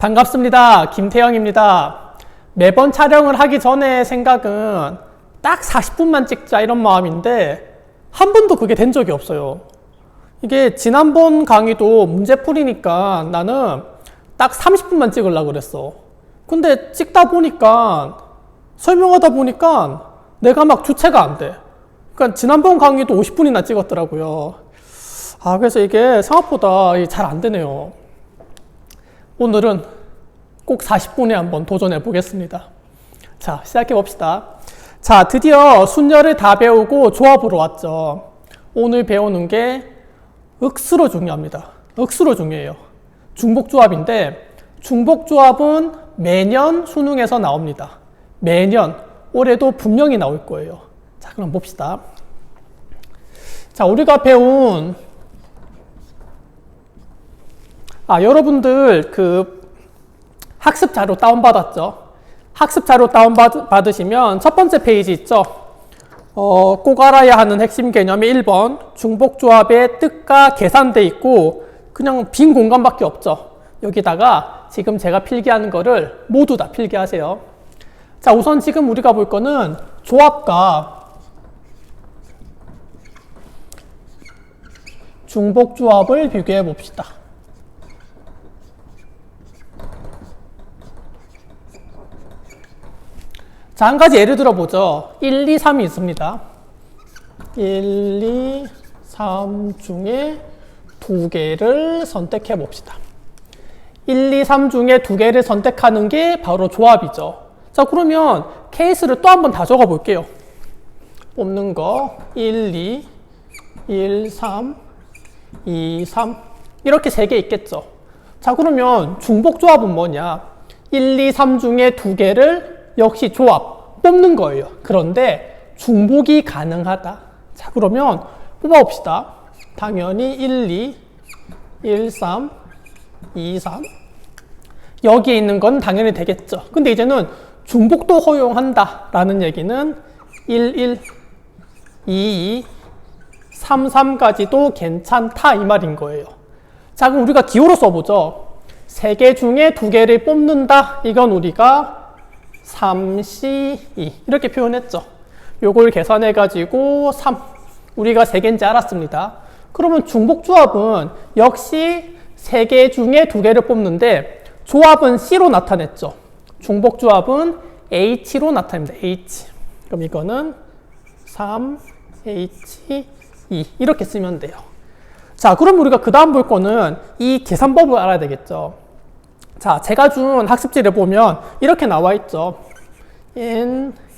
반갑습니다. 김태형입니다. 매번 촬영을 하기 전에 생각은 딱 40분만 찍자 이런 마음인데 한 번도 그게 된 적이 없어요. 이게 지난번 강의도 문제 풀이니까 나는 딱 30분만 찍으려고 그랬어. 근데 찍다 보니까 설명하다 보니까 내가 막 주체가 안 돼. 그러니까 지난번 강의도 50분이나 찍었더라고요. 그래서 이게 생각보다 잘 안 되네요. 오늘은 꼭 40분에 한번 도전해 보겠습니다. 자, 시작해 봅시다. 자, 드디어 순열을 다 배우고 조합으로 왔죠. 오늘 배우는 게 억수로 중요합니다. 억수로 중요해요. 중복조합인데 중복조합은 매년 수능에서 나옵니다. 매년, 올해도 분명히 나올 거예요. 자, 그럼 봅시다. 자, 우리가 배운 여러분들 학습 자료 다운받았죠? 학습 자료 다운받으시면 첫 번째 페이지 있죠? 꼭 알아야 하는 핵심 개념이 1번 중복조합의 뜻과 계산돼 있고 그냥 빈 공간밖에 없죠. 여기다가 지금 제가 필기하는 거를 모두 다 필기하세요. 자, 우선 지금 우리가 볼 거는 조합과 중복조합을 비교해 봅시다. 자, 한 가지 예를 들어보죠. 1, 2, 3이 있습니다. 1, 2, 3 중에 두 개를 선택해 봅시다. 1, 2, 3 중에 두 개를 선택하는 게 바로 조합이죠. 자, 그러면 케이스를 또 한번 다 적어 볼게요. 뽑는 거 1, 2, 1, 3, 2, 3 이렇게 세 개 있겠죠. 자, 그러면 중복조합은 뭐냐? 1, 2, 3 중에 두 개를 역시 조합, 뽑는 거예요. 그런데 중복이 가능하다. 자, 그러면 뽑아봅시다. 당연히 1, 2, 1, 3, 2, 3 여기에 있는 건 당연히 되겠죠. 근데 이제는 중복도 허용한다 라는 얘기는 1, 1, 2, 2, 3, 3까지도 괜찮다 이 말인 거예요. 자, 그럼 우리가 기호로 써보죠. 세 개 중에 두 개를 뽑는다. 이건 우리가 3C2 이렇게 표현했죠. 요걸 계산해가지고 3 우리가 세 개인지 알았습니다. 그러면 중복조합은 역시 세 개 중에 두 개를 뽑는데 조합은 C로 나타냈죠. 중복조합은 H로 나타냅니다. H. 그럼 이거는 3H2 이렇게 쓰면 돼요. 자, 그럼 우리가 그 다음 볼 거는 이 계산법을 알아야 되겠죠. 자, 제가 준 학습지를 보면 이렇게 나와 있죠.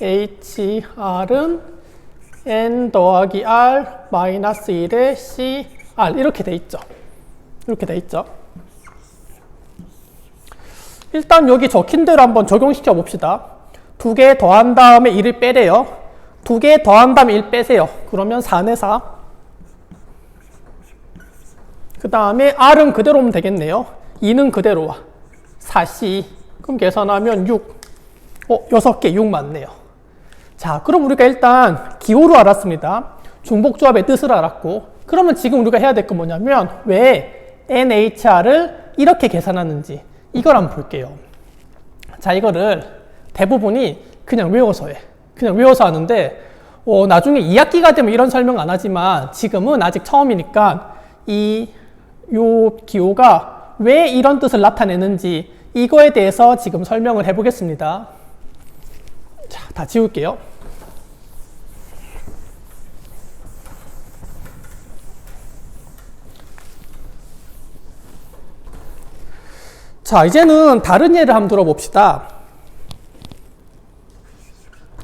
NHR은 N 더하기 R 마이너스 1의 CR 이렇게 돼 있죠. 이렇게 돼 있죠. 일단 여기 적힌 대로 한번 적용시켜 봅시다. 두 개 더한 다음에 1을 빼래요. 두 개 더한 다음에 1 빼세요. 그러면 4네 4. 그 다음에 R은 그대로 오면 되겠네요. 2는 그대로 와. 4C. 그럼 계산하면 6. 6개 6 맞네요. 자, 그럼 우리가 일단 기호로 알았습니다. 중복조합의 뜻을 알았고, 그러면 지금 우리가 해야 될 건 뭐냐면 왜 NHR을 이렇게 계산하는지 이걸 한번 볼게요. 자, 이거를 대부분이 그냥 외워서 해. 그냥 외워서 하는데 나중에 2학기가 되면 이런 설명 안 하지만 지금은 아직 처음이니까 요 기호가 왜 이런 뜻을 나타내는지 이거에 대해서 지금 설명을 해보겠습니다. 자, 다 지울게요. 자, 이제는 다른 예를 한번 들어봅시다.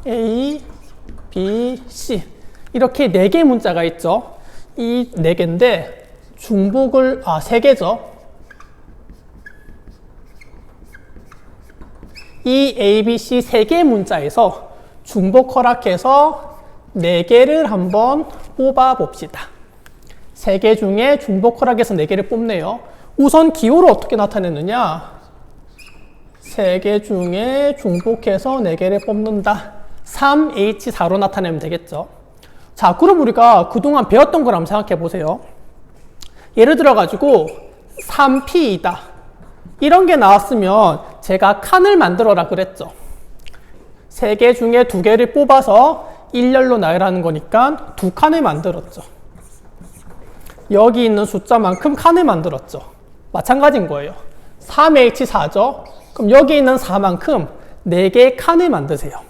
A, B, C 이렇게 4개 문자가 있죠. 이 4개인데 중복을 3개죠. 이 A, B, C 3개의 문자에서 중복 허락해서 4개를 한번 뽑아 봅시다. 3개 중에 중복 허락해서 4개를 뽑네요. 우선 기호를 어떻게 나타내느냐? 3개 중에 중복해서 4개를 뽑는다. 3H4로 나타내면 되겠죠. 자, 그럼 우리가 그동안 배웠던 걸 한번 생각해 보세요. 예를 들어 가지고 3P이다. 이런 게 나왔으면 제가 칸을 만들어라 그랬죠. 3개 중에 2개를 뽑아서 일렬로 나열하는 거니까 2칸을 만들었죠. 여기 있는 숫자만큼 칸을 만들었죠. 마찬가지인 거예요. 3H4죠. 그럼 여기 있는 4만큼 4개의 칸을 만드세요.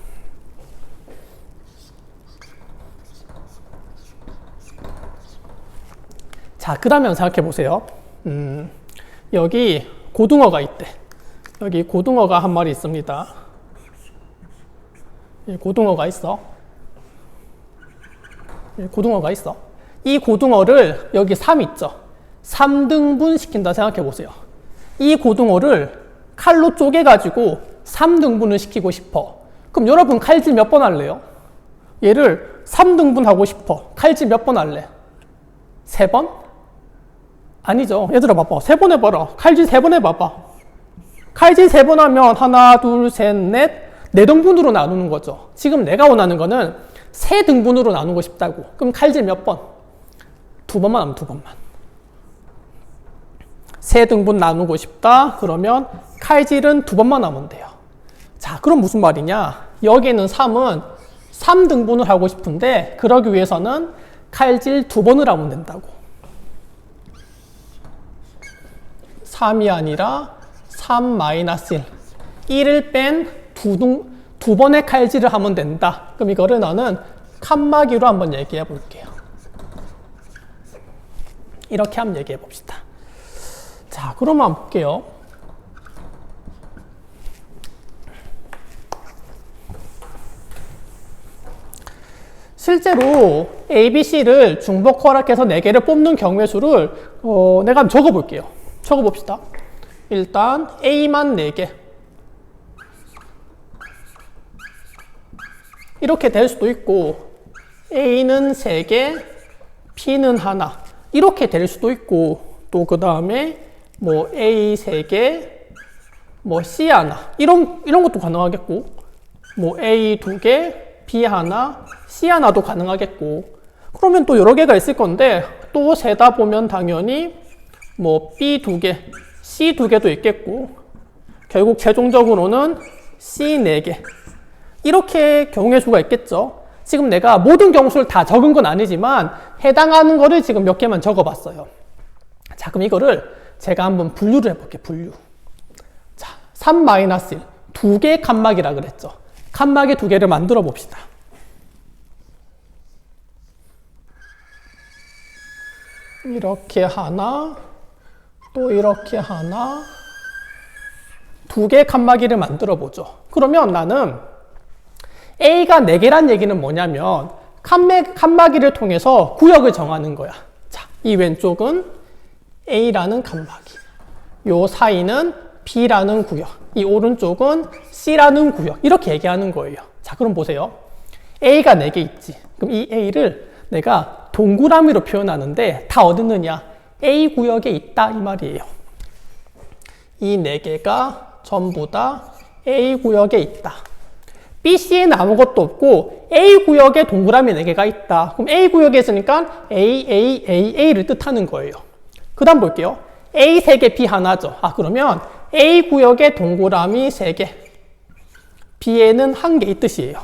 자, 그러면 생각해 보세요. 여기 고등어가 있대. 여기 고등어가 한 마리 있습니다. 고등어가 있어. 고등어가 있어. 이 고등어를 여기 3 있죠. 3등분 시킨다 생각해 보세요. 이 고등어를 칼로 쪼개가지고 3등분을 시키고 싶어. 그럼 여러분 칼질 몇 번 할래요? 얘를 3등분 하고 싶어. 칼질 몇 번 할래? 3번? 아니죠. 얘들아 봐봐. 3번 해봐라. 칼질 3번 해봐봐. 칼질 3번 하면 하나, 둘, 셋, 넷, 4등분으로 나누는 거죠. 지금 내가 원하는 거는 3등분으로 나누고 싶다고. 그럼 칼질 몇 번? 2번만 하면 2번만. 3등분 나누고 싶다. 그러면 칼질은 2번만 하면 돼요. 자, 그럼 무슨 말이냐? 여기 있는 3은 3등분을 하고 싶은데 그러기 위해서는 칼질 2번을 하면 된다고. 3이 아니라 3-1. 1을 뺀 2번의 칼질을 하면 된다. 그럼 이거를 나는 칸막이로 한번 얘기해 볼게요. 이렇게 한번 얘기해 봅시다. 자, 그러면 한번 볼게요. 실제로 A, B, C를 중복 허락해서 4개를 뽑는 경우의 수를 내가 한번 적어 볼게요. 적어 봅시다. 일단 A만 4개. 이렇게 될 수도 있고 A는 3개, B는 하나. 이렇게 될 수도 있고 또 그 다음에 뭐 A 3개, 뭐 C 하나. 이런 것도 가능하겠고 뭐 A 2개, B 하나, C 하나도 가능하겠고 그러면 또 여러 개가 있을 건데 또 세다 보면 당연히 뭐 B 2개, C 2개도 있겠고 결국 최종적으로는 C 4개 이렇게 경우의 수가 있겠죠. 지금 내가 모든 경우수를 다 적은 건 아니지만 해당하는 거를 지금 몇 개만 적어봤어요. 자, 그럼 이거를 제가 한번 분류를 해볼게요. 분류. 자, 3-1 2개의 칸막이라 그랬죠. 칸막이 2개를 만들어 봅시다. 이렇게 하나, 또 이렇게 하나, 2개의 칸막이를 만들어 보죠. 그러면 나는 A가 4개란 얘기는 뭐냐면 칸막이를 통해서 구역을 정하는 거야. 자, 이 왼쪽은 A라는 칸막이, 요 사이는 B라는 구역, 이 오른쪽은 C라는 구역 이렇게 얘기하는 거예요. 자, 그럼 보세요. A가 4개 있지. 그럼 이 A를 내가 동그라미로 표현하는데 다 어디 있느냐? A 구역에 있다 이 말이에요. 이 4개가 전부 다 A 구역에 있다. B, C에는 아무것도 없고 A 구역에 동그라미 4개가 있다. 그럼 A 구역에 있으니까 A를 뜻하는 거예요. 그 다음 볼게요. A 3개, B 하나죠. 아, 그러면 A 구역에 동그라미 3개, B에는 1개 이 뜻이에요.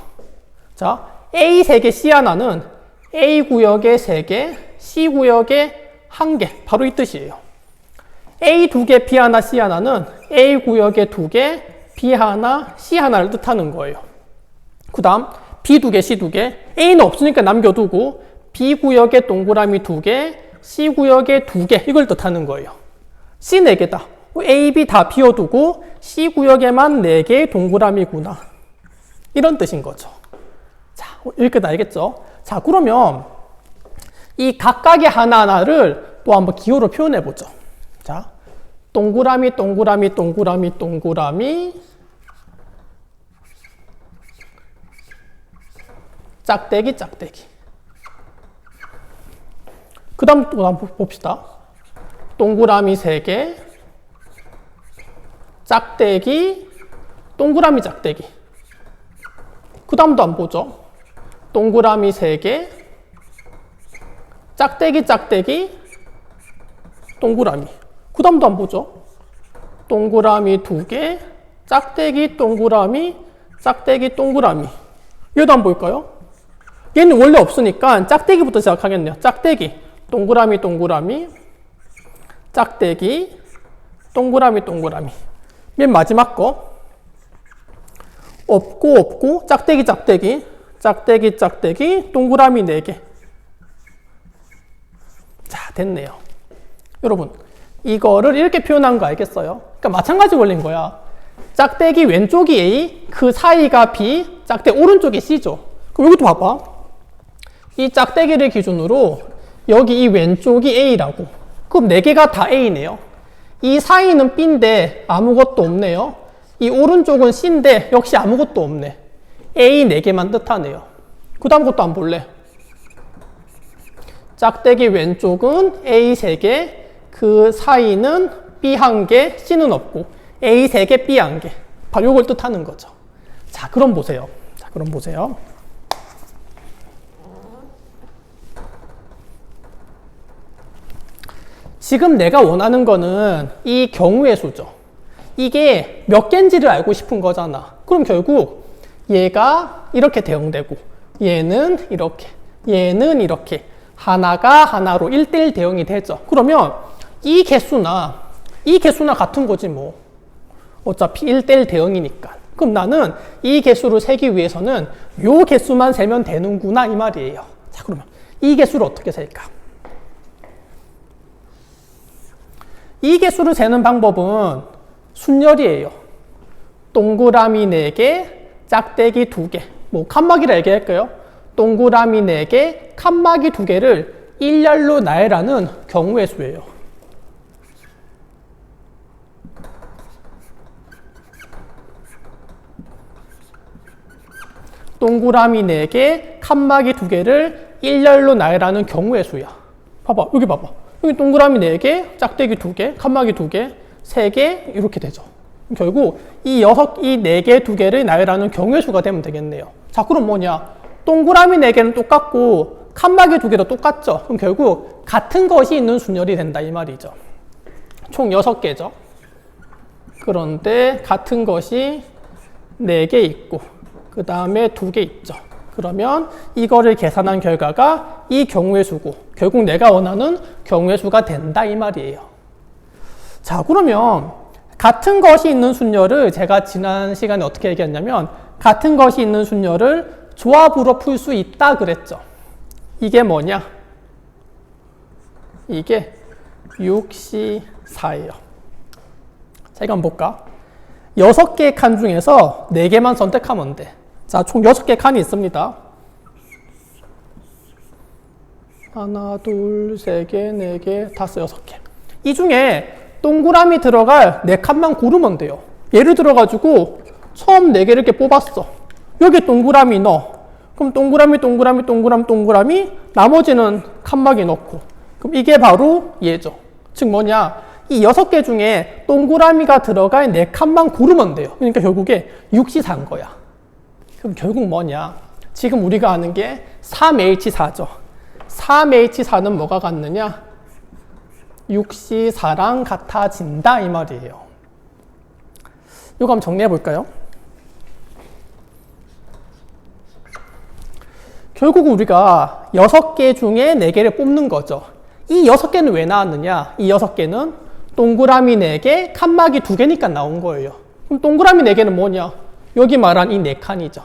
자, A 3개, C 하나는 A 구역에 3개, C 구역에 1개, 바로 이 뜻이에요. A 2개, B 하나, C 하나는 A 구역에 2개, B 하나, C 하나를 뜻하는 거예요. 그 다음 B 2개, C 2개, A는 없으니까 남겨두고 B 구역에 동그라미 2개, C 구역에 2개 이걸 뜻하는 거예요. C 4개다. A, B 다 비워두고 C 구역에만 4개의 동그라미구나. 이런 뜻인 거죠. 자, 이렇게 알겠죠? 자, 그러면 이 각각의 하나하나를 또 한번 기호로 표현해 보죠. 자, 동그라미, 동그라미, 동그라미, 동그라미, 짝대기, 짝대기. 그 다음 또 한번 봅시다. 동그라미 3개, 짝대기, 동그라미, 짝대기. 그 다음도 한번 보죠. 동그라미 3개, 짝대기, 짝대기, 동그라미. 그 다음도 한번 보죠. 동그라미 2개, 짝대기 동그라미, 짝대기 동그라미. 얘도 한번 볼까요? 얘는 원래 없으니까 짝대기부터 시작하겠네요. 짝대기, 동그라미, 동그라미, 짝대기, 동그라미, 동그라미. 맨 마지막 거. 없고, 없고, 짝대기, 짝대기, 짝대기, 짝대기, 동그라미 4개. 자, 됐네요. 여러분, 이거를 이렇게 표현한 거 알겠어요? 그러니까 마찬가지 원리인 거야. 짝대기 왼쪽이 A, 그 사이가 B, 짝대기 오른쪽이 C죠. 그럼 여기도 봐봐. 이 짝대기를 기준으로 여기 이 왼쪽이 A라고. 그럼 4개가 다 A네요. 이 사이는 B인데 아무것도 없네요. 이 오른쪽은 C인데 역시 아무것도 없네. A 4개만 뜻하네요. 그 다음 것도 안 볼래? 짝대기 왼쪽은 A 3개, 그 사이는 B 1개, C는 없고 A 3개, B 1개. 바로 이걸 뜻하는 거죠. 자, 그럼 보세요. 자, 그럼 보세요. 지금 내가 원하는 거는 이 경우의 수죠. 이게 몇 개인지를 알고 싶은 거잖아. 그럼 결국 얘가 이렇게 대응되고 얘는 이렇게, 얘는 이렇게 하나가 하나로 1대1 대응이 되죠. 그러면 이 개수나 이 개수나 같은 거지 뭐. 어차피 1대1 대응이니까. 그럼 나는 이 개수를 세기 위해서는 요 개수만 세면 되는구나 이 말이에요. 자, 그러면 이 개수를 어떻게 셀까? 이 개수를 세는 방법은 순열이에요. 동그라미 4개, 짝대기 2개. 뭐 칸막이를 얘기할까요? 동그라미 4개, 칸막이 2개를 일렬로 나열하는 경우의 수예요. 동그라미 4개, 칸막이 2개를 일렬로 나열하는 경우의 수야. 봐봐, 여기 봐봐. 여기 동그라미 4개, 짝대기 2개, 칸막이 2개, 3개 이렇게 되죠. 결국 이 4개, 2개를 나열하는 경우의 수가 되면 되겠네요. 자, 그럼 뭐냐? 동그라미 4개는 똑같고 칸막이 2개도 똑같죠. 그럼 결국 같은 것이 있는 순열이 된다 이 말이죠. 총 6개죠. 그런데 같은 것이 4개 있고 그 다음에 2개 있죠. 그러면 이거를 계산한 결과가 이 경우의 수고 결국 내가 원하는 경우의 수가 된다 이 말이에요. 자, 그러면 같은 것이 있는 순열을 제가 지난 시간에 어떻게 얘기했냐면 같은 것이 있는 순열을 조합으로 풀 수 있다 그랬죠. 이게 뭐냐? 이게 6C4예요. 자, 이거 한번 볼까? 6개의 칸 중에서 4개만 선택하면 돼. 자, 총 6개의 칸이 있습니다. 하나, 둘, 세 개, 4개, 5, 6개. 이 중에 동그라미 들어갈 4칸만 고르면 돼요. 예를 들어가지고 처음 4개를 이렇게 뽑았어. 여기 동그라미 넣어. 그럼 동그라미, 동그라미, 동그라미, 동그라미, 나머지는 칸막이 넣고. 그럼 이게 바로 얘죠. 즉 뭐냐? 이 6개 중에 동그라미가 들어갈 4칸만 고르면 돼요. 그러니까 결국에 6C4인 거야. 그럼 결국 뭐냐? 지금 우리가 아는 게 3H4죠. 3H4는 뭐가 같느냐? 6C4랑 같아진다 이 말이에요. 이거 한번 정리해 볼까요? 결국 우리가 6개 중에 4개를 뽑는 거죠. 이 6개는 왜 나왔느냐? 이 6개는 동그라미 4개, 칸막이 2개니까 나온 거예요. 그럼 동그라미 4개는 뭐냐? 여기 말한 이 4칸이죠.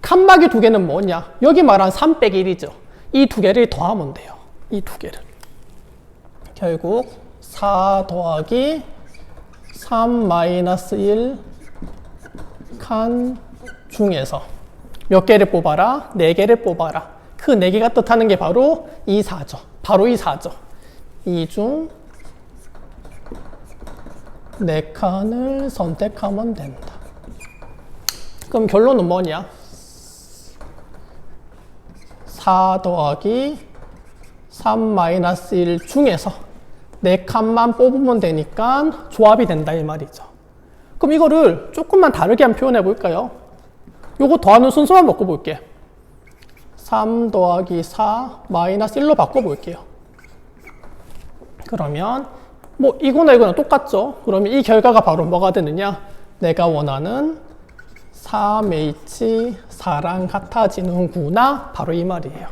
칸막이 2개는 뭐냐? 여기 말한 3-1이죠. 이 2개를 더하면 돼요. 이 2개를. 결국 4 더하기 3-1 칸 중에서 몇 개를 뽑아라? 4개를 뽑아라. 그 4개가 뜻하는 게 바로 이 4죠. 바로 이 4죠. 이 중 4칸을 선택하면 된다. 그럼 결론은 뭐냐? 4 더하기 3-1 중에서 4칸만 뽑으면 되니까 조합이 된다 이 말이죠. 그럼 이거를 조금만 다르게 한번 표현해 볼까요? 요거 더하는 순서만 바꿔볼게. 3 더하기 4 마이너스 1로 바꿔볼게요. 그러면 뭐 이거나 이거나 똑같죠? 그러면 이 결과가 바로 뭐가 되느냐? 내가 원하는 3H4랑 같아지는구나. 바로 이 말이에요.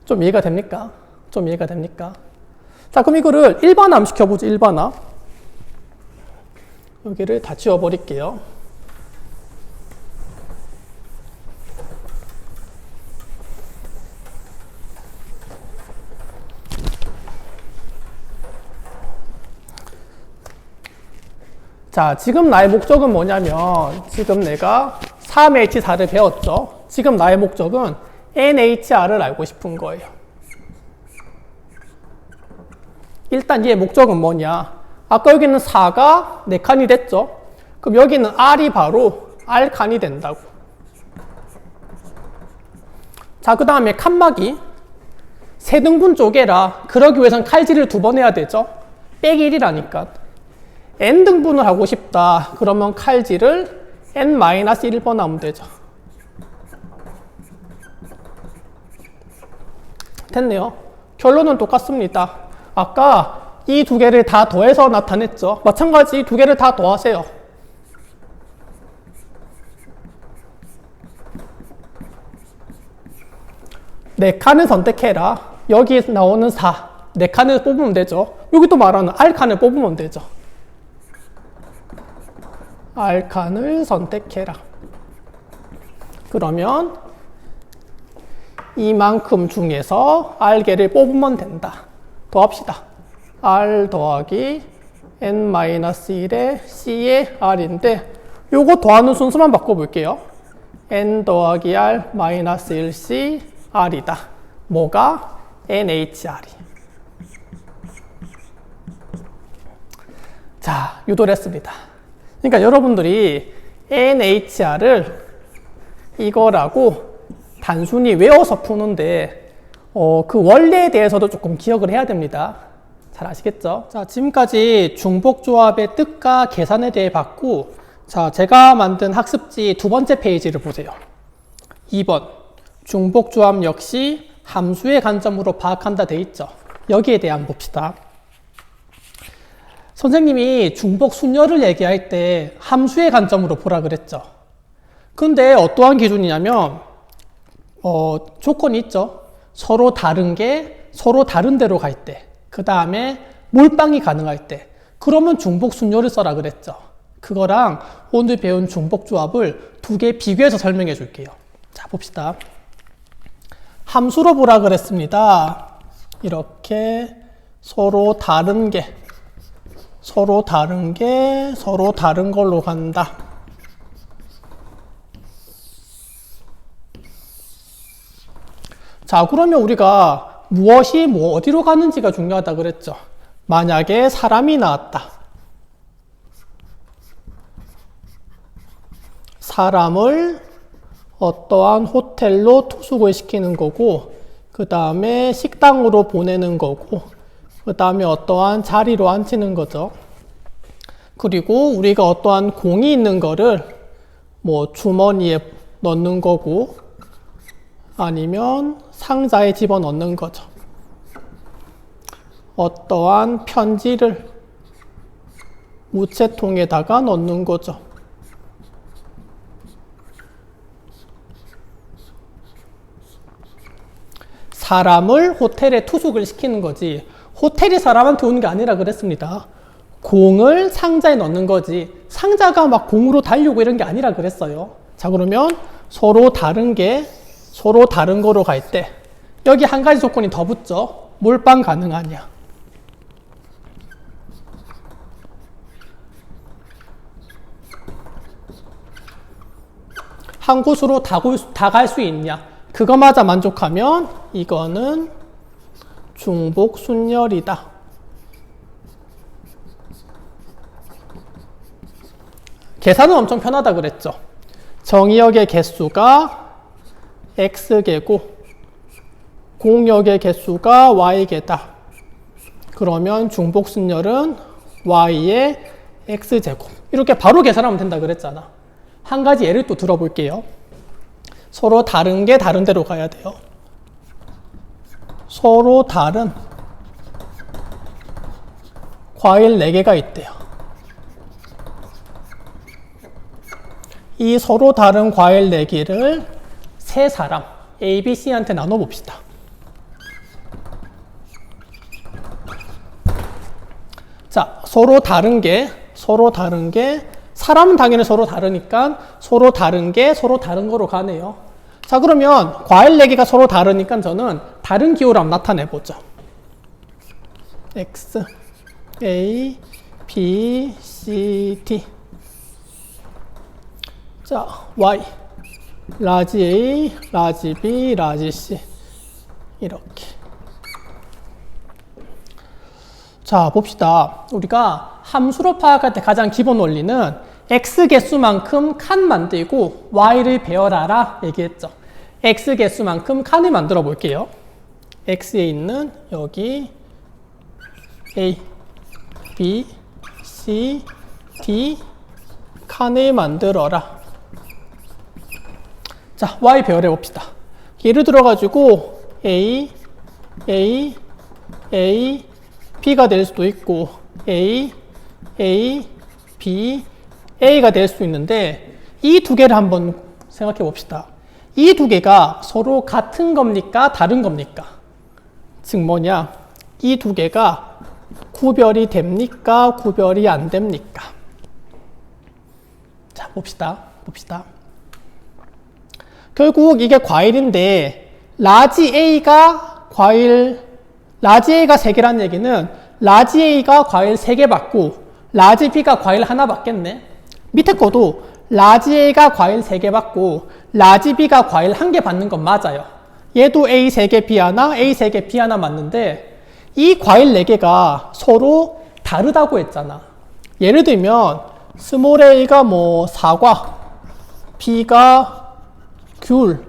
좀 이해가 됩니까? 좀 이해가 됩니까? 자, 그럼 이거를 일반화 시켜보죠. 일반화. 여기를 다 지워버릴게요. 자, 지금 나의 목적은 뭐냐면 지금 내가 3H4를 배웠죠. 지금 나의 목적은 NHR을 알고 싶은 거예요. 일단 얘의 목적은 뭐냐? 아까 여기는 4가 4칸이 됐죠. 그럼 여기는 R이 바로 R칸이 된다고. 자, 그 다음에 칸막이 세등분 쪼개라. 그러기 위해선 칼질을 2번 해야 되죠. 빼기 1이라니까. n등분을 하고 싶다. 그러면 칼질을 n-1번 하면 되죠. 됐네요. 결론은 똑같습니다. 아까 이 두 개를 다 더해서 나타냈죠. 마찬가지 이 두 개를 다 더하세요. 네 칸을 선택해라. 여기 나오는 4, 네 칸을 뽑으면 되죠. 여기 또 말하는 R칸을 뽑으면 되죠. R칸을 선택해라. 그러면 이만큼 중에서 R개를 뽑으면 된다. 더합시다. R 더하기 n-1의 C의 R인데 요거 더하는 순서만 바꿔볼게요. n 더하기 R 마이너스 1C R이다. 뭐가? NHR이. 자, 유도를 했습니다. 그러니까 여러분들이 NHR을 이거라고 단순히 외워서 푸는데 그 원리에 대해서도 조금 기억을 해야 됩니다. 잘 아시겠죠? 자, 지금까지 중복조합의 뜻과 계산에 대해 봤고, 자, 제가 만든 학습지 2번째 페이지를 보세요. 2번 중복조합 역시 함수의 관점으로 파악한다 돼 있죠. 여기에 대해 한번 봅시다. 선생님이 중복 순열을 얘기할 때 함수의 관점으로 보라 그랬죠. 근데 어떠한 기준이냐면 조건이 있죠. 서로 다른 게 서로 다른 데로 갈 때, 그 다음에 몰빵이 가능할 때, 그러면 중복 순열을 써라 그랬죠. 그거랑 오늘 배운 중복조합을 2개 비교해서 설명해 줄게요. 자, 봅시다. 함수로 보라 그랬습니다. 이렇게 서로 다른 게 서로 다른 걸로 간다. 자, 그러면 우리가 무엇이 어디로 가는지가 중요하다 그랬죠. 만약에 사람이 나왔다. 사람을 어떠한 호텔로 투숙을 시키는 거고, 그 다음에 식당으로 보내는 거고, 그 다음에 어떠한 자리로 앉히는 거죠. 그리고 우리가 어떠한 공이 있는 거를 주머니에 넣는 거고, 아니면 상자에 집어넣는 거죠. 어떠한 편지를 우체통에다가 넣는 거죠. 사람을 호텔에 투숙을 시키는 거지, 호텔이 사람한테 오는 게 아니라 그랬습니다. 공을 상자에 넣는 거지, 상자가 막 공으로 달리고 이런 게 아니라 그랬어요. 자, 그러면 서로 다른 거로 갈 때 여기 한 가지 조건이 더 붙죠. 몰빵 가능하냐. 한 곳으로 다 갈 수 있냐. 그거마저 만족하면 이거는 중복 순열이다. 계산은 엄청 편하다 그랬죠. 정의역의 개수가 x개고 공역의 개수가 y개다. 그러면 중복 순열은 y의 x제곱. 이렇게 바로 계산하면 된다 그랬잖아. 한 가지 예를 또 들어볼게요. 서로 다른 게 다른 데로 가야 돼요. 서로 다른 과일 4개가 있대요. 이 서로 다른 과일 4개를 세 사람 A, B, C한테 나눠봅시다. 자, 서로 다른 게 사람은 당연히 서로 다르니까 서로 다른 게 서로 다른 거로 가네요. 자, 그러면 과일 4개가 서로 다르니까 저는 다른 기호로 한번 나타내보죠. X, A, B, C, D. 자, Y, 라지 A, 라지 B, 라지 C. 이렇게. 자, 봅시다. 우리가 함수로 파악할 때 가장 기본 원리는 X 개수만큼 칸 만들고 Y를 배열하라 얘기했죠. X 개수만큼 칸을 만들어 볼게요. X에 있는 여기 A, B, C, D 칸을 만들어라. 자, Y 배열해 봅시다. 예를 들어 가지고 A, B가 될 수도 있고 A, B, A가 될 수 있는데 이 두 개를 한번 생각해 봅시다. 이 두 개가 서로 같은 겁니까? 다른 겁니까? 즉 뭐냐? 이 두 개가 구별이 됩니까? 구별이 안 됩니까? 자, 봅시다. 결국 이게 과일인데 라지 A가 3개라는 얘기는 라지 A가 과일 3개 받고 라지 B가 과일 하나 받겠네. 밑에 거도 라지 A가 과일 3개 받고 라지 B가 과일 1개 받는 건 맞아요. 얘도 A 3개, B 하나, A 3개, B 하나 맞는데 이 과일 4개가 서로 다르다고 했잖아. 예를 들면 스몰 a가 뭐 사과, B가 귤,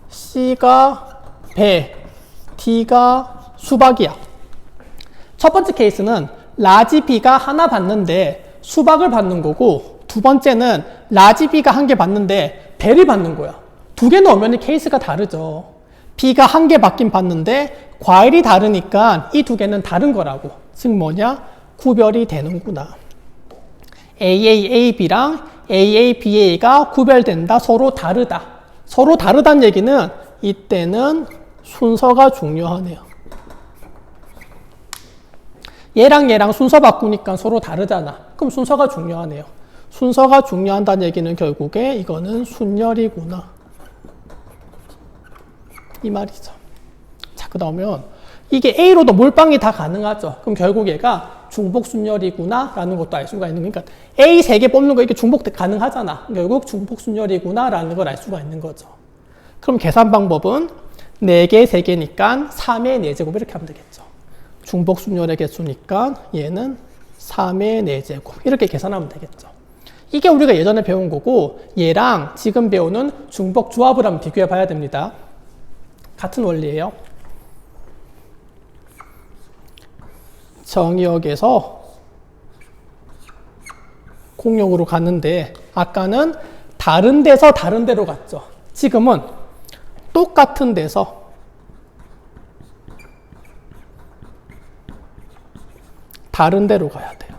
C가 배, D가 수박이야. 첫 번째 케이스는 라지 B가 하나 받는데 수박을 받는 거고, 두 번째는 라지 B가 1개 받는데 배를 받는 거야. 두 개 넣으면 케이스가 다르죠. B가 1개 받긴 받는데 과일이 다르니까 이 두 개는 다른 거라고. 즉 뭐냐? 구별이 되는구나. AAAB랑 AABA가 구별된다. 서로 다르다. 서로 다르다는 얘기는 이때는 순서가 중요하네요. 얘랑 얘랑 순서 바꾸니까 서로 다르잖아. 그럼 순서가 중요하네요. 순서가 중요하다는 얘기는 결국에 이거는 순열이구나. 이 말이죠. 자, 그 다음에 이게 A로도 몰빵이 다 가능하죠. 그럼 결국 얘가 중복순열이구나 라는 것도 알 수가 있는 거니까 A 3개 뽑는 거 이게 중복 가능하잖아. 결국 중복순열이구나 라는 걸 알 수가 있는 거죠. 그럼 계산 방법은 4개, 3개니까 3의 4제곱 이렇게 하면 되겠죠. 중복순열의 개수니까 얘는 3의 4제곱 이렇게 계산하면 되겠죠. 이게 우리가 예전에 배운 거고 얘랑 지금 배우는 중복조합을 한번 비교해 봐야 됩니다. 같은 원리예요. 정의역에서 공역으로 갔는데 아까는 다른 데서 다른 데로 갔죠. 지금은 똑같은 데서 다른 데로 가야 돼요.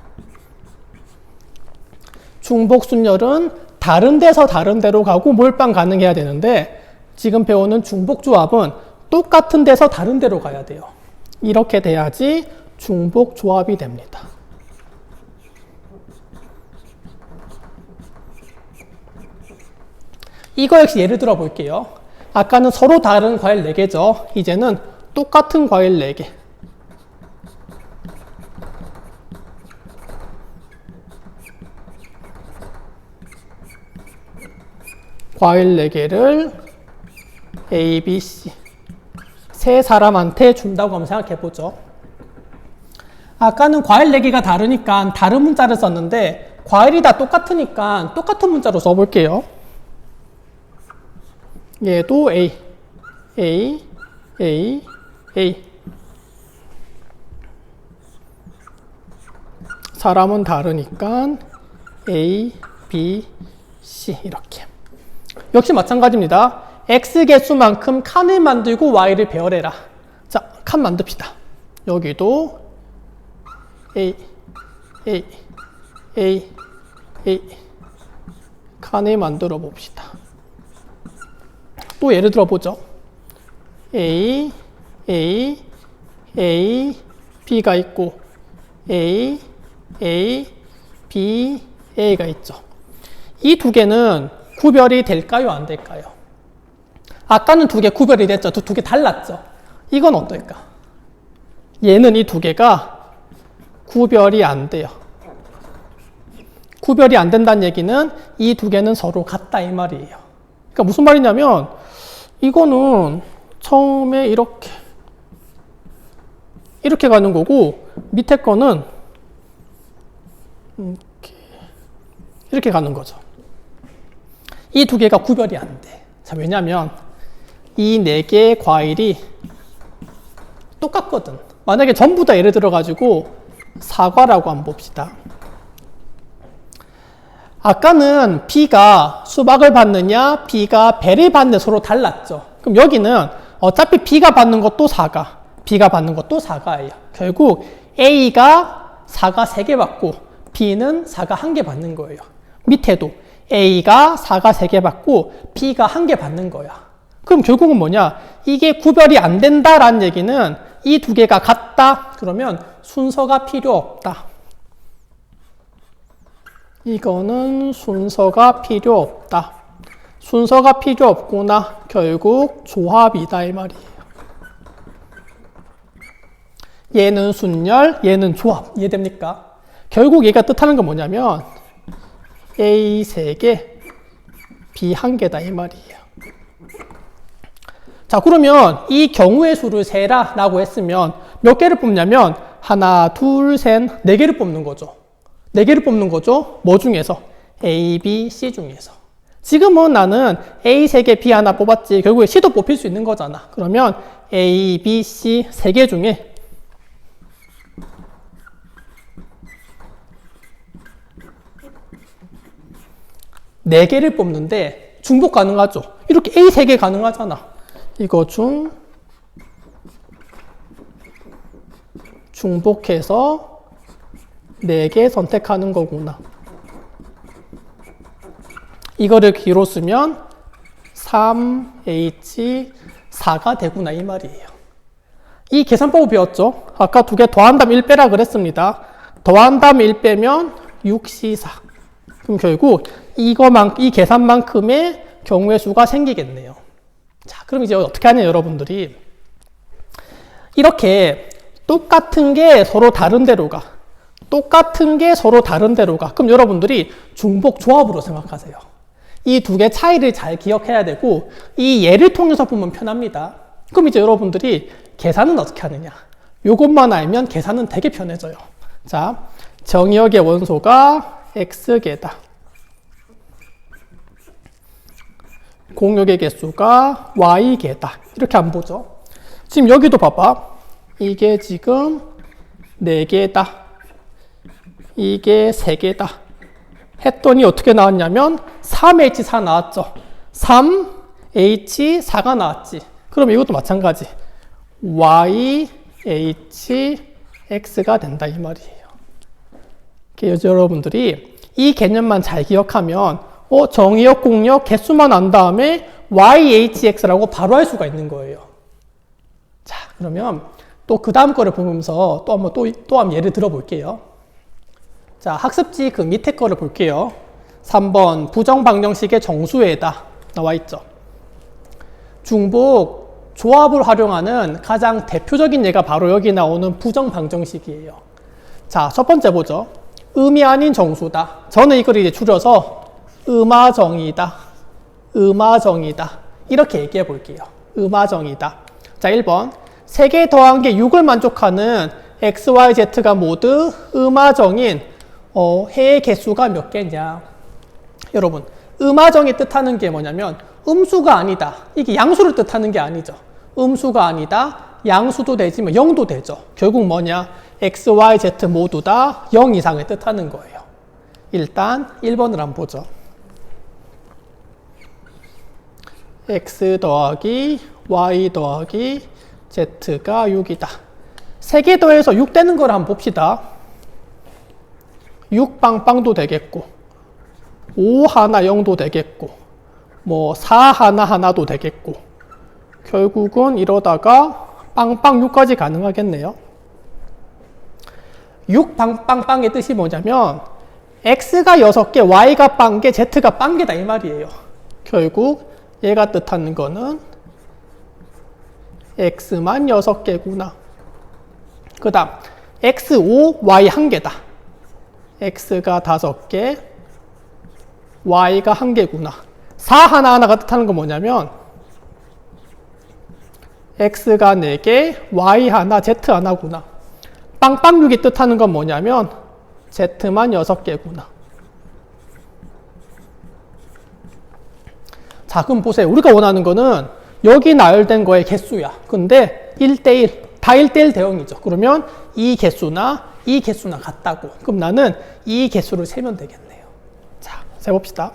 중복순열은 다른 데서 다른 데로 가고 몰빵 가능해야 되는데 지금 배우는 중복조합은 똑같은 데서 다른 데로 가야 돼요. 이렇게 돼야지 중복조합이 됩니다. 이거 역시 예를 들어 볼게요. 아까는 서로 다른 과일 4개죠. 이제는 똑같은 과일 4개. 과일 4개를 A, B, C 세 사람한테 준다고 한번 생각해 보죠. 아까는 과일 4개가 다르니까 다른 문자를 썼는데 과일이 다 똑같으니까 똑같은 문자로 써볼게요. 얘도 A, A, A, A. 사람은 다르니까 A, B, C 이렇게. 역시 마찬가지입니다. X 개수만큼 칸을 만들고 Y를 배열해라. 자, 칸 만듭시다. 여기도 A, A, A, A 칸에 만들어 봅시다. 또 예를 들어 보죠. A, A, A, B가 있고 A, A, B, A가 있죠. 이 두 개는 구별이 될까요? 안 될까요? 아까는 두 개 구별이 됐죠. 두 개 달랐죠. 이건 어떨까? 얘는 이 두 개가 구별이 안 돼요. 구별이 안 된다는 얘기는 이 두 개는 서로 같다 이 말이에요. 그러니까 무슨 말이냐면 이거는 처음에 이렇게 가는 거고 밑에 거는 이렇게 가는 거죠. 이 두 개가 구별이 안 돼. 자, 왜냐면 이 네 개의 과일이 똑같거든. 만약에 전부 다 예를 들어 가지고 사과라고 한번 봅시다. 아까는 B가 수박을 받느냐 B가 배를 받느냐 서로 달랐죠. 그럼 여기는 어차피 B가 받는 것도 사과, B가 받는 것도 사과예요. 결국 A가 사과 3개 받고 B는 사과 1개 받는 거예요. 밑에도 A가 사과 3개 받고 B가 1개 받는 거야. 그럼 결국은 뭐냐? 이게 구별이 안 된다라는 얘기는 이 두 개가 같다? 그러면 순서가 필요 없다. 이거는 순서가 필요 없다. 순서가 필요 없구나. 결국 조합이다 이 말이에요. 얘는 순열, 얘는 조합. 이해됩니까? 결국 얘가 뜻하는 건 뭐냐면 A 3개, B 1개다 이 말이에요. 자, 그러면 이 경우의 수를 세라 라고 했으면 몇 개를 뽑냐면 하나, 둘, 셋, 4개를 뽑는 거죠. 4개를 뽑는 거죠. 뭐 중에서? A, B, C 중에서. 지금은 나는 A 3개, B 하나 뽑았지. 결국에 C도 뽑힐 수 있는 거잖아. 그러면 A, B, C 3개 중에 네 개를 뽑는데 중복 가능하죠. 이렇게 A 3개 가능하잖아. 이거 중복해서 4개 선택하는 거구나. 이거를 기로 쓰면 3H4가 되구나 이 말이에요. 이 계산법을 배웠죠. 아까 두 개 더한 다음에 1 빼라 그랬습니다. 더한 다음에 1 빼면 6C4. 그럼 결국 이 계산만큼의 경우의 수가 생기겠네요. 자, 그럼 이제 어떻게 하냐 여러분들이 이렇게 똑같은 게 서로 다른 데로 가. 똑같은 게 서로 다른 데로 가. 그럼 여러분들이 중복 조합으로 생각하세요. 이 두 개 차이를 잘 기억해야 되고 이 예를 통해서 보면 편합니다. 그럼 이제 여러분들이 계산은 어떻게 하느냐. 요것만 알면 계산은 되게 편해져요. 자, 정의역의 원소가 X개다. 공역의 개수가 Y개다. 이렇게 안 보죠. 지금 여기도 봐봐. 이게 지금 4개다. 이게 3개다. 했더니 어떻게 나왔냐면 3H4 나왔죠. 3H4가 나왔지. 그럼 이것도 마찬가지. YHX가 된다 이 말이에요. 그래서 여러분들이 이 개념만 잘 기억하면 정의역, 공역, 개수만 안 다음에 YHX라고 바로 할 수가 있는 거예요. 자, 그러면 또 그 다음 거를 보면서 또 한번 예를 들어 볼게요. 자, 학습지 그 밑에 거를 볼게요. 3번 부정방정식의 정수에다 나와 있죠. 중복 조합을 활용하는 가장 대표적인 예가 바로 여기 나오는 부정방정식이에요. 자, 첫 번째 보죠. 음이 아닌 정수다. 저는 이걸 이제 줄여서 음화정이다. 음화정이다. 이렇게 얘기해 볼게요. 음화정이다. 자, 1번. 3개 더한 게 6을 만족하는 X, Y, Z가 모두 음화정인 해의 개수가 몇 개냐. 여러분, 음화정이 뜻하는 게 뭐냐면 음수가 아니다. 이게 양수를 뜻하는 게 아니죠. 음수가 아니다. 양수도 되지만 0도 되죠. 결국 뭐냐. X, Y, Z 모두 다 0 이상을 뜻하는 거예요. 일단 1번을 한번 보죠. X 더하기 Y 더하기 Z가 6이다. 3개 더해서 6 되는 걸 한번 봅시다. 6 빵빵도 되겠고 5 하나 0도 되겠고 뭐 4 하나 하나도 되겠고 결국은 이러다가 빵빵 6까지 가능하겠네요. 6 빵빵빵의 뜻이 뭐냐면 x가 6개, y가 빵개, z가 빵개다 이 말이에요. 결국 얘가 뜻하는 거는 x만 6개구나. 그 다음 x5, y 1개다. x가 5개, y가 1개구나. 4 하나하나가 뜻하는 건 뭐냐면 x가 4개, y 하나, z 하나구나. 빵빵 6이 뜻하는 건 뭐냐면 z만 6개구나. 자, 그럼 보세요. 우리가 원하는 거는 여기 나열된 거의 개수야. 근데 1대1, 다 1대1 대응이죠. 그러면 이 개수나 같다고. 그럼 나는 이 개수를 세면 되겠네요. 자, 세봅시다.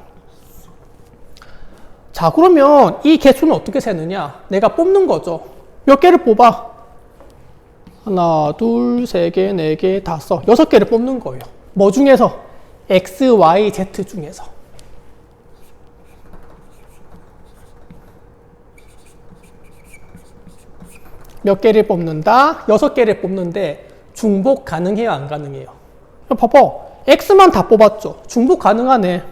자, 그러면 이 개수는 어떻게 세느냐? 내가 뽑는 거죠. 몇 개를 뽑아? 하나, 둘, 세 개, 네 개, 다섯, 6개를 뽑는 거예요. 뭐 중에서? x, y, z 중에서. 몇 개를 뽑는다? 6개를 뽑는데 중복 가능해요? 안 가능해요? 봐봐. x만 다 뽑았죠. 중복 가능하네.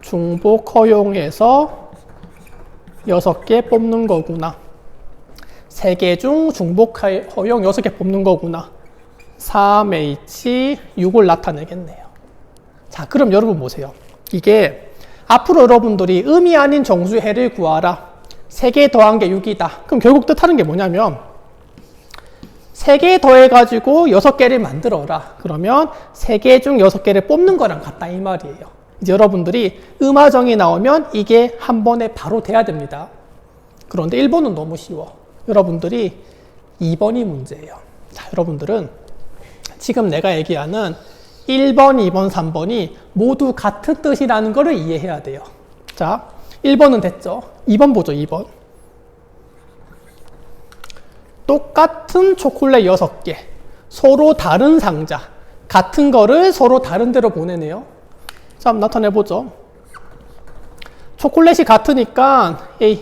중복 허용해서 6개 뽑는 거구나. 3개 중 중복 허용 6개 뽑는 거구나. 3H, 6을 나타내겠네요. 자, 그럼 여러분 보세요. 이게 앞으로 여러분들이 의미 아닌 정수의 해를 구하라. 3개 더한 게 6이다. 그럼 결국 뜻하는 게 뭐냐면 3개 더해가지고 6개를 만들어라. 그러면 3개 중 6개를 뽑는 거랑 같다 이 말이에요. 이제 여러분들이 음화정이 나오면 이게 한 번에 바로 돼야 됩니다. 그런데 1번은 너무 쉬워. 여러분들이 2번이 문제예요. 자, 여러분들은 지금 내가 얘기하는 1번, 2번, 3번이 모두 같은 뜻이라는 것을 이해해야 돼요. 자, 1번은 됐죠? 2번 보죠, 2번. 똑같은 초콜릿 6개, 서로 다른 상자, 같은 거를 서로 다른 데로 보내네요. 자, 한번 나타내보죠. 초콜릿이 같으니까 A,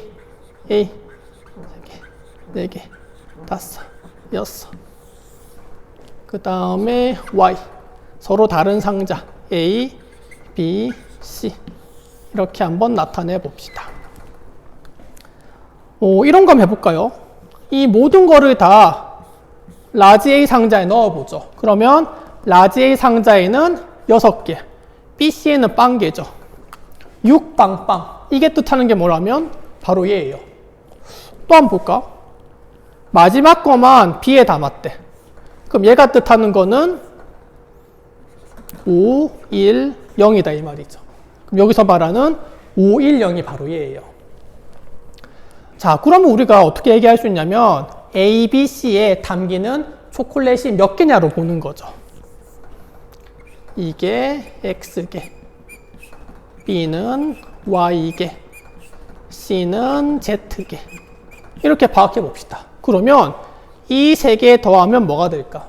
3개, 4개, 5, 6. 그 다음에 Y. 서로 다른 상자 A, B, C. 이렇게 한번 나타내 봅시다. 이런 거 한번 해볼까요? 이 모든 거를 다 라지 A 상자에 넣어보죠. 그러면 라지 A 상자에는 6개, B, C에는 빵개죠. 6빵빵. 이게 뜻하는 게 뭐라면 바로 얘예요. 또 한번 볼까? 마지막 거만 B에 담았대. 그럼 얘가 뜻하는 거는 5, 1, 0이다 이 말이죠. 그럼 여기서 말하는 5, 1, 0이 바로 얘예요. 자, 그러면 우리가 어떻게 얘기할 수 있냐면 A, B, C에 담기는 초콜릿이 몇 개냐로 보는 거죠. 이게 X개, B는 Y개, C는 Z개. 이렇게 파악해 봅시다. 그러면 이 3개 더하면 뭐가 될까?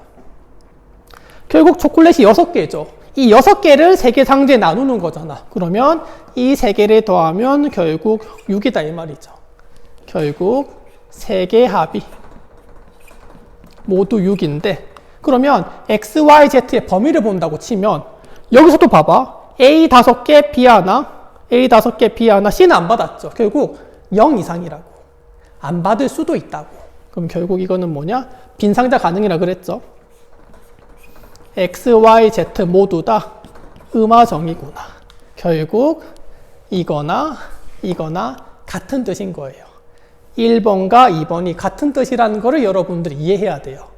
결국 초콜릿이 6개죠. 이 6개를 3개 상자에 나누는 거잖아. 그러면 이 3개를 더하면 결국 6이다 이 말이죠. 결국 3개 합이 모두 6인데 그러면 X, Y, Z의 범위를 본다고 치면 여기서도 봐봐. A 5개, B 하나, A 5개, B 하나, C는 안 받았죠. 결국 0 이상이라고. 안 받을 수도 있다고. 그럼 결국 이거는 뭐냐? 빈상자 가능이라 그랬죠. X, Y, Z 모두 다 음화정이구나. 결국 이거나 같은 뜻인 거예요. 1번과 2번이 같은 뜻이라는 거를 여러분들이 이해해야 돼요.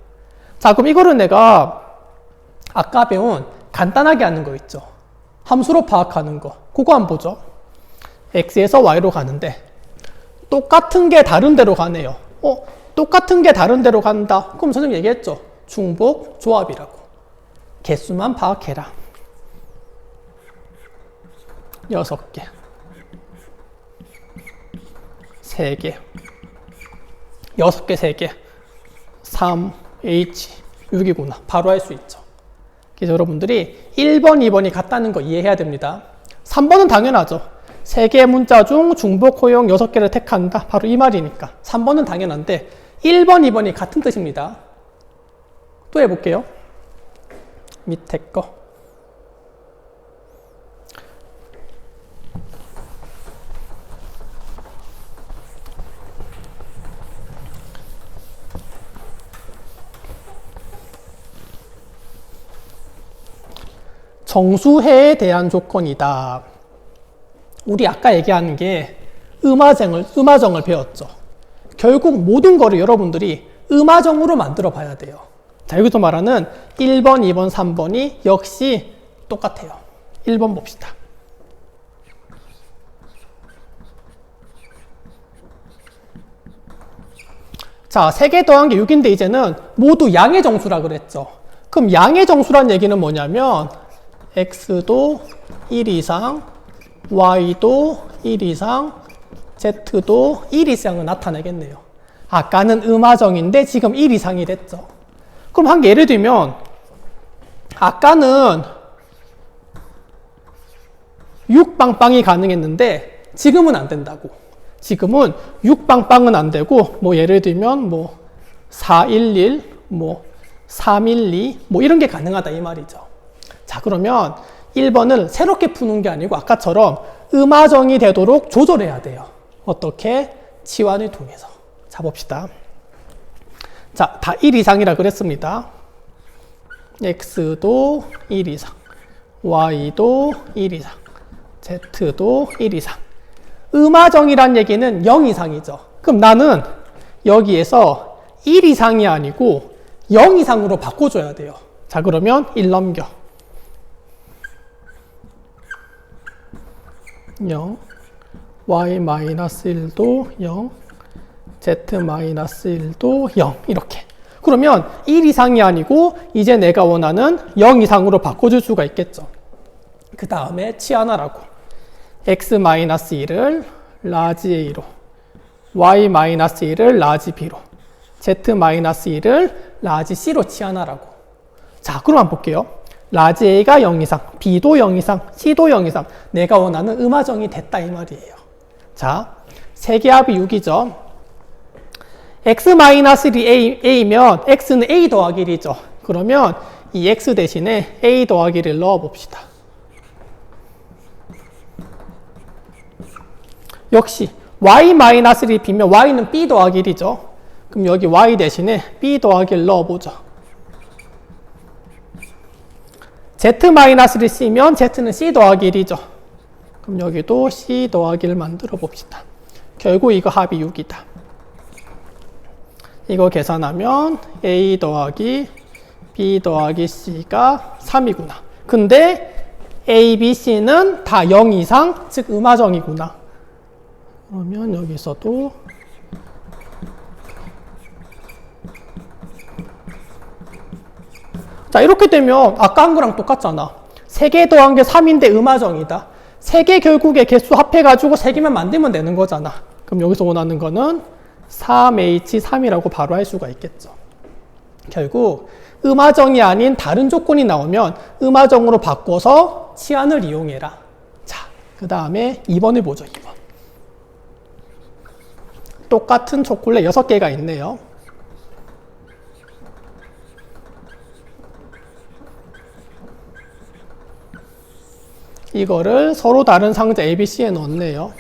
자, 그럼 이거를 내가 아까 배운 간단하게 하는 거 있죠. 함수로 파악하는 거. 그거 한번 보죠. X에서 Y로 가는데 똑같은 게 다른 데로 가네요. 똑같은 게 다른 데로 간다. 그럼 선생님 얘기했죠. 중복 조합이라고. 개수만 파악해라. 6개, 3개, 6개, 3개, 3H, 6이구나. 바로 할 수 있죠. 그래서 여러분들이 1번, 2번이 같다는 거 이해해야 됩니다. 3번은 당연하죠. 3개의 문자 중 중복, 허용 6개를 택한다. 바로 이 말이니까. 3번은 당연한데 1번, 2번이 같은 뜻입니다. 또 해볼게요. 밑에 거. 정수해에 대한 조건이다. 우리 아까 얘기하는 게 음화정을 배웠죠. 결국 모든 거를 여러분들이 음화정으로 만들어 봐야 돼요. 자, 여기서 말하는 1번, 2번, 3번이 역시 똑같아요. 1번 봅시다. 자, 3개 더한 게 6인데 이제는 모두 양의 정수라 그랬죠. 그럼 양의 정수란 얘기는 뭐냐면 x도 1 이상, y도 1 이상, z도 1 이상을 나타내겠네요. 아까는 음화정인데 지금 1 이상이 됐죠. 그럼 한 개 예를 들면 아까는 6빵빵이 가능했는데 지금은 안 된다고. 지금은 6빵빵은 안 되고 뭐 예를 들면 뭐 411, 뭐 312, 뭐 이런 게 가능하다 이 말이죠. 자, 그러면 1번을 새롭게 푸는 게 아니고 아까처럼 음화정이 되도록 조절해야 돼요. 어떻게? 치환을 통해서. 자, 봅시다. 자, 다 1 이상이라 그랬습니다. x도 1 이상, y도 1 이상, z도 1 이상. 음화정이란 얘기는 0 이상이죠. 그럼 나는 여기에서 1 이상이 아니고 0 이상으로 바꿔줘야 돼요. 자, 그러면 1 넘겨. 0, y-1도 0, z-1도 0 이렇게. 그러면 1 이상이 아니고 이제 내가 원하는 0 이상으로 바꿔줄 수가 있겠죠. 그 다음에 치환하라고. x-1을 라지 a로, y-1을 라지 b로, z-1을 라지 c로 치환하라고. 자, 그럼 한번 볼게요. 라지 a가 0 이상, b도 0 이상, c도 0 이상. 내가 원하는 음화정이 됐다 이 말이에요. 자, 세개합이 6이죠. x-1이 a면 x는 a 더하기 1이죠. 그러면 이 x 대신에 a 더하기 1을 넣어봅시다. 역시 y-1이 b면 y는 b 더하기 1이죠. 그럼 여기 y 대신에 b 더하기 1 넣어보죠. z-를 c면 z는 c 더하기 1이죠. 그럼 여기도 c 더하기 1 만들어 봅시다. 결국 이거 합이 6이다. 이거 계산하면 a 더하기 b 더하기 c가 3이구나. 근데 a, b, c는 다 0 이상, 즉 음화정이구나. 그러면 여기서도 자, 이렇게 되면 아까 한 거랑 똑같잖아. 3개 더한 게 3인데 음화정이다. 3개 결국에 개수 합해가지고 3개만 만들면 되는 거잖아. 그럼 여기서 원하는 거는 3H3이라고 바로 할 수가 있겠죠. 결국 음화정이 아닌 다른 조건이 나오면 음화정으로 바꿔서 치환을 이용해라. 자, 그 다음에 2번을 보죠. 2번. 똑같은 초콜릿 6개가 있네요. 이거를 서로 다른 상자 ABC에 넣었네요.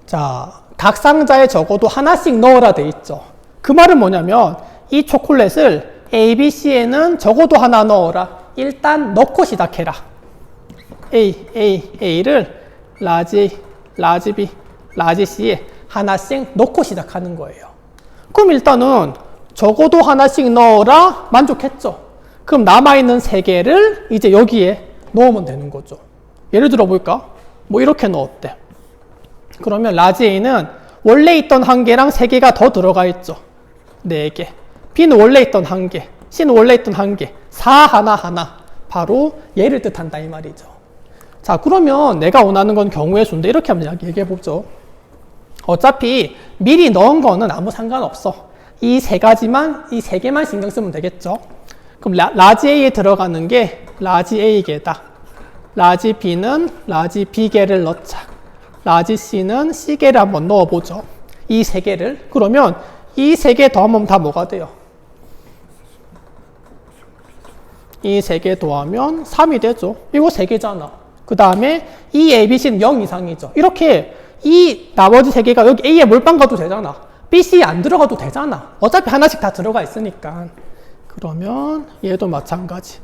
자, 각 상자에 적어도 하나씩 넣어라 돼 있죠. 그 말은 뭐냐면 이 초콜릿을 ABC에는 적어도 하나 넣어라. 일단 넣고 시작해라. A를 라지 B, 라지 C에 하나씩 넣고 시작하는 거예요. 그럼 일단은 적어도 하나씩 넣어라 만족했죠. 그럼 남아있는 3개를 이제 여기에 넣으면 되는 거죠. 예를 들어 볼까? 뭐 이렇게 넣었대. 그러면 라지 A는 원래 있던 1개랑 3개가 더 들어가 있죠. 4개. B는 원래 있던 1개. C는 원래 있던 1개. 4 하나. 바로 얘를 뜻한다 이 말이죠. 자, 그러면 내가 원하는 건 경우의 수인데 이렇게 한번 얘기해 보죠. 어차피 미리 넣은 거는 아무 상관없어. 이 세 가지만, 이 세 개만 신경 쓰면 되겠죠. 그럼 라지 A에 들어가는 게 라지 A개다. 라지 B는 라지 B개를 넣자. 라지 C는 C개를 한번 넣어보죠. 이 세 개를. 그러면 이 세 개 더하면 다 뭐가 돼요? 이 세 개 더하면 3이 되죠. 이거 세 개잖아. 그 다음에 이 A, B, C는 0 이상이죠. 이렇게 이 나머지 세 개가 여기 A에 몰빵 가도 되잖아. B, C 안 들어가도 되잖아. 어차피 하나씩 다 들어가 있으니까. 그러면 얘도 마찬가지.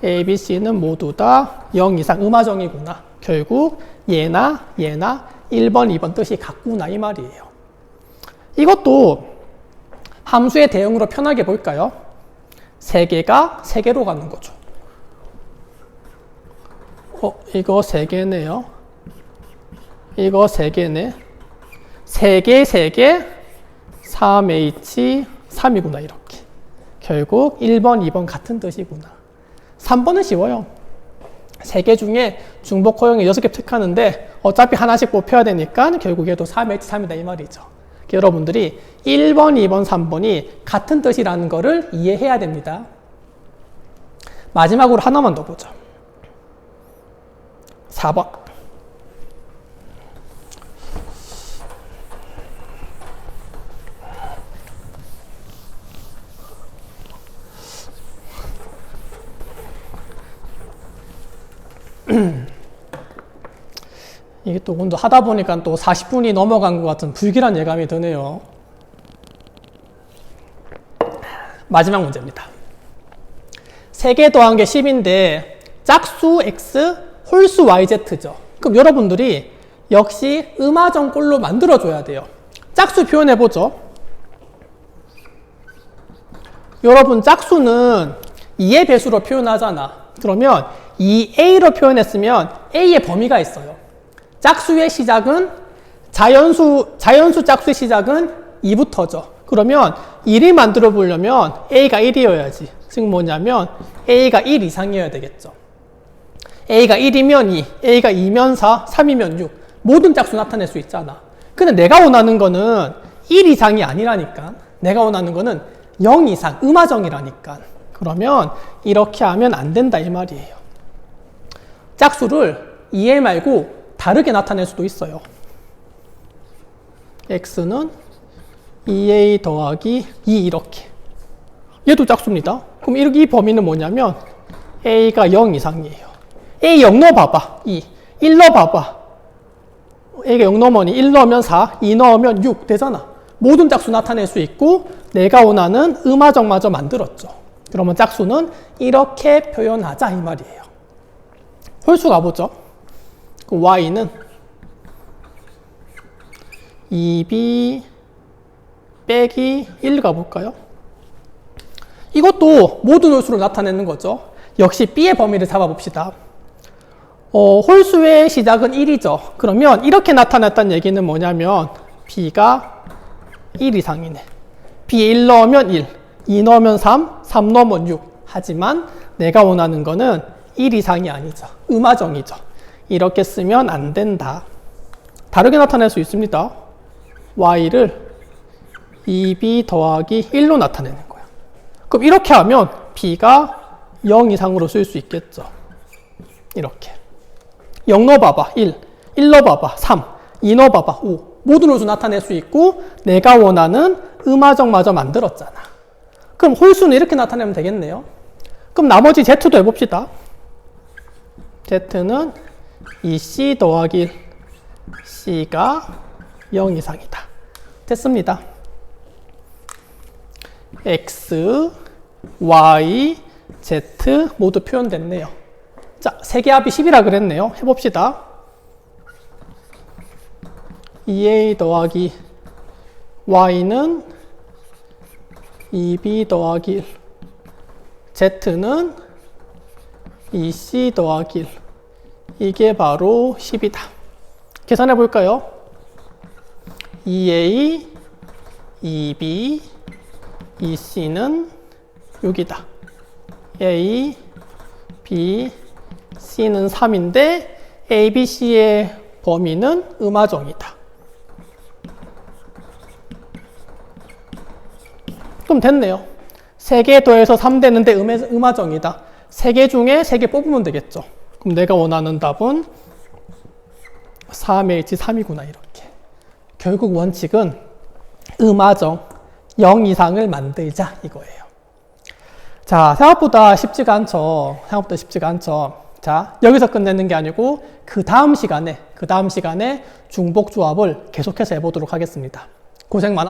A, B, C는 모두 다 0 이상 음화정이구나. 결국 얘나 1번, 2번 뜻이 같구나 이 말이에요. 이것도 함수의 대응으로 편하게 볼까요? 세 개가 세 개로 가는 거죠. 이거 세 개네요. 이거 세 개네. 세 개, 3H, 3이구나, 이렇게. 결국 1번, 2번 같은 뜻이구나. 3번은 쉬워요. 세 개 중에 중복 허용에 6개 택하는데 어차피 하나씩 뽑혀야 되니까 결국 얘도 3H, 3이다 이 말이죠. 여러분들이 1번, 2번, 3번이 같은 뜻이라는 거를 이해해야 됩니다. 마지막으로 하나만 더 보자. 4번. 이게 또 오늘 하다 보니까 또 40분이 넘어간 것 같은 불길한 예감이 드네요. 마지막 문제입니다. 3개 더한 게 10인데 짝수 x, 홀수 yz죠. 그럼 여러분들이 역시 음화정꼴로 만들어줘야 돼요. 짝수 표현해보죠. 여러분 짝수는 2의 배수로 표현하잖아. 그러면 2a로 표현했으면 a의 범위가 있어요. 짝수의 시작은 자연수 짝수의 시작은 2부터죠. 그러면 1을 만들어 보려면 a가 1이어야지. 즉 뭐냐면 a가 1 이상이어야 되겠죠. a가 1이면 2, a가 2면 4, 3이면 6. 모든 짝수 나타낼 수 있잖아. 근데 내가 원하는 거는 1 이상이 아니라니까. 내가 원하는 거는 0 이상, 음화정이라니까. 그러면 이렇게 하면 안 된다 이 말이에요. 짝수를 2a 말고 다르게 나타낼 수도 있어요. x는 2a 더하기 2 이렇게. 얘도 짝수입니다. 그럼 이 범위는 뭐냐면 a가 0 이상이에요. a 0 넣어봐봐. 2. 1 넣어봐봐. a가 0 넣으면 1 넣으면 4, 2 넣으면 6 되잖아. 모든 짝수 나타낼 수 있고 내가 원하는 음화정마저 만들었죠. 그러면 짝수는 이렇게 표현하자 이 말이에요. 홀수 가보죠. y는 2b 빼기 1 가볼까요? 이것도 모든 홀수를 나타내는 거죠. 역시 b의 범위를 잡아봅시다. 홀수의 시작은 1이죠. 그러면 이렇게 나타났다는 얘기는 뭐냐면 b가 1 이상이네. b에 1 넣으면 1, 2 넣으면 3, 3 넣으면 6. 하지만 내가 원하는 거는 1 이상이 아니죠. 음화정이죠. 이렇게 쓰면 안 된다. 다르게 나타낼 수 있습니다. y를 2b 더하기 1로 나타내는 거야. 그럼 이렇게 하면 b가 0 이상으로 쓸 수 있겠죠. 이렇게. 0 넣어봐봐. 1 넣어봐봐. 3. 2 넣어봐봐. 5. 모든 홀수 나타낼 수 있고 내가 원하는 음화정마저 만들었잖아. 그럼 홀수는 이렇게 나타내면 되겠네요. 그럼 나머지 z도 해봅시다. z는 2c 더하기 1. c가 0 이상이다. 됐습니다. x, y, z 모두 표현됐네요. 자, 세 개 합이 10이라 그랬네요. 해봅시다. 2a 더하기 y는 2b 더하기 1. z는 2c 더하기 1. 이게 바로 10이다. 계산해 볼까요? 2a, 2b, 2c는 6이다. a, b, c는 3인데 a, b, c의 범위는 음화정이다. 그럼 됐네요. 3개 더해서 3 되는데 음화정이다. 3개 중에 3개 뽑으면 되겠죠. 그럼 내가 원하는 답은 3H3이구나, 이렇게. 결국 원칙은 음화정 0 이상을 만들자, 이거예요. 자, 생각보다 쉽지가 않죠. 자, 여기서 끝내는 게 아니고 그 다음 시간에 중복조합을 계속해서 해보도록 하겠습니다. 고생 많았습니다.